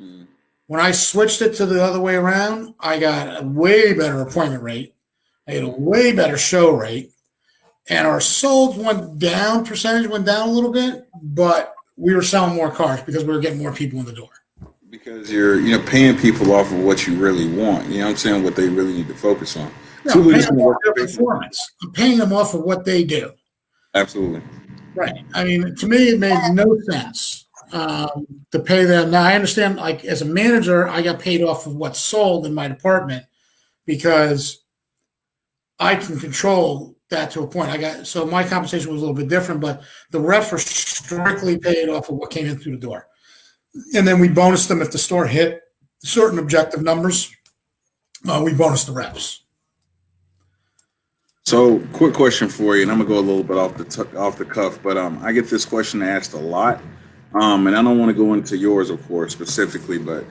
Mm. When I switched it to the other way around, I got a way better appointment rate. I had a way better show rate. And our solds percentage went down a little bit, but we were selling more cars because we were getting more people in the door. Because you're paying people off of what you really want. You know what I'm saying? What they really need to focus on. No, I'm paying them off their performance. I'm paying them off of what they do. Absolutely. Right. I mean, to me, it made no sense to pay them. Now, I understand, like, as a manager, I got paid off of what's sold in my department because I can control that to a point. So my compensation was a little bit different, but the reps were strictly paid off of what came in through the door. And then we bonused them if the store hit certain objective numbers. We bonused the reps. So, quick question for you, and I'm gonna go a little bit off the cuff, but I get this question asked a lot, and I don't want to go into yours, of course, specifically, but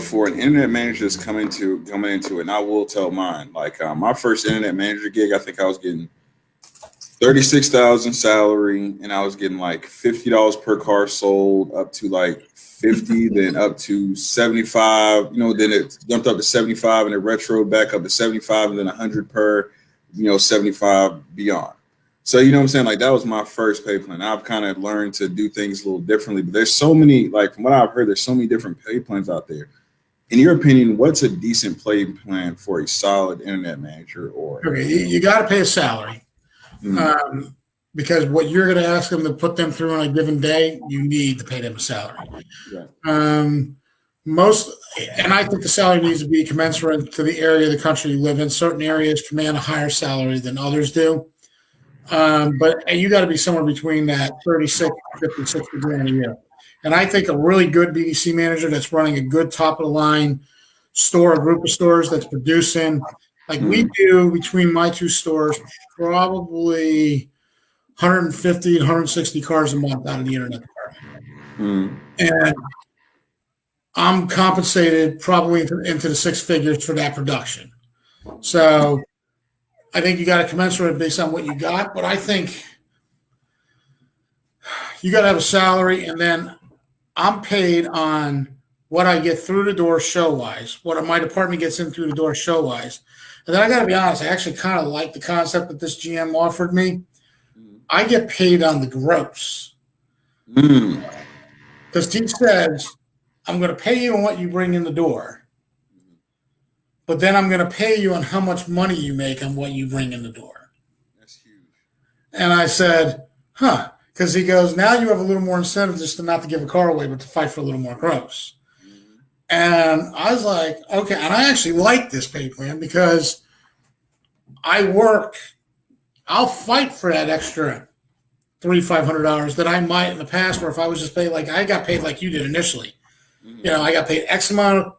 for an internet manager that's coming into it, and I will tell mine. Like my first internet manager gig, I think I was getting $36,000 salary, and I was getting like $50 per car sold, up to like 50, then up to 75. Then it jumped up to 75, and it retro back up to 75, and then 100 per. 75 beyond. So, what I'm saying? Like, that was my first pay plan. I've kind of learned to do things a little differently, but there's so many, like, from what I've heard, there's so many different pay plans out there. In your opinion, what's a decent pay plan for a solid internet manager? Okay, you got to pay a salary because what you're going to ask them to put them through on a given day, you need to pay them a salary. Right. And I think the salary needs to be commensurate to the area of the country you live in. Certain areas command a higher salary than others do. But you got to be somewhere between that 36, 50, 60 grand a year. And I think a really good BDC manager that's running a good top of the line store, a group of stores that's producing, like we do between my two stores, probably 150 and 160 cars a month out of the internet department. And I'm compensated probably into the six figures for that production. So I think you got to commensurate based on what you got. But I think you got to have a salary, and then I'm paid on what I get through the door show-wise, what my department gets in through the door show-wise. And then I got to be honest, I actually kind of like the concept that this GM offered me. I get paid on the gross. Because he says, I'm going to pay you on what you bring in the door, but then I'm going to pay you on how much money you make on what you bring in the door. That's huge. And I said, because he goes, now you have a little more incentive just to not to give a car away, but to fight for a little more gross. And I was like, okay. And I actually like this pay plan because I'll fight for that extra $300-500 that I might in the past, where if I was just paid like I got paid like you did initially. I got paid X amount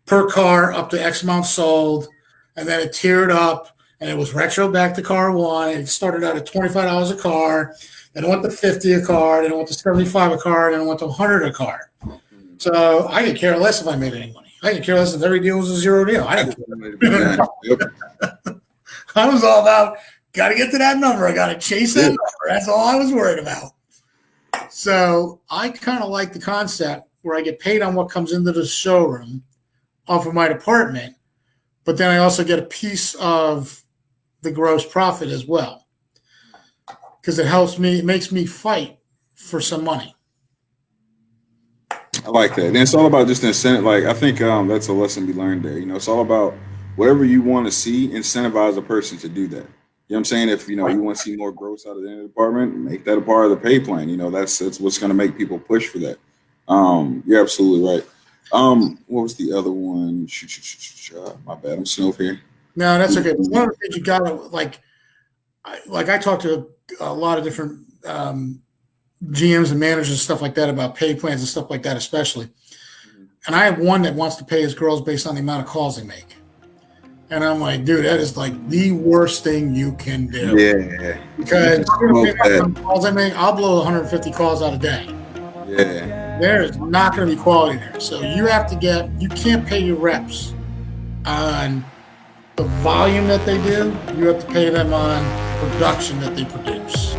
per car up to X amount sold, and then it tiered up, and it was retro back to car one. It started out at $25 a car, then it went to $50 a car, then it went to $75 a car, then it went to $100 a car. So I could care less if I made any money. I could care less if every deal was a zero deal. I didn't care. I was all about got to get to that number. I got to chase that number. That's all I was worried about. So I kind of like the concept where I get paid on what comes into the showroom off of my department, but then I also get a piece of the gross profit as well, because it makes me fight for some money. I like that. And it's all about just incentive. Like, I think that's a lesson we learned there. It's all about whatever you want to see, incentivize a person to do that. You know what I'm saying? If, you want to see more growth out of the department, make that a part of the pay plan. That's what's going to make people push for that. You're absolutely right. What was the other one? My bad. I'm snoof here. No, that's okay. One of the things you got to like I talked to a lot of different GMs and managers and stuff like that about pay plans and stuff like that, especially. And I have one that wants to pay his girls based on the amount of calls they make. And I'm like, dude, that is like the worst thing you can do. Yeah. Because calls I make, I'll blow 150 calls out a day. Yeah. There's not going to be quality there. So you can't pay your reps on the volume that they do. You have to pay them on production that they produce.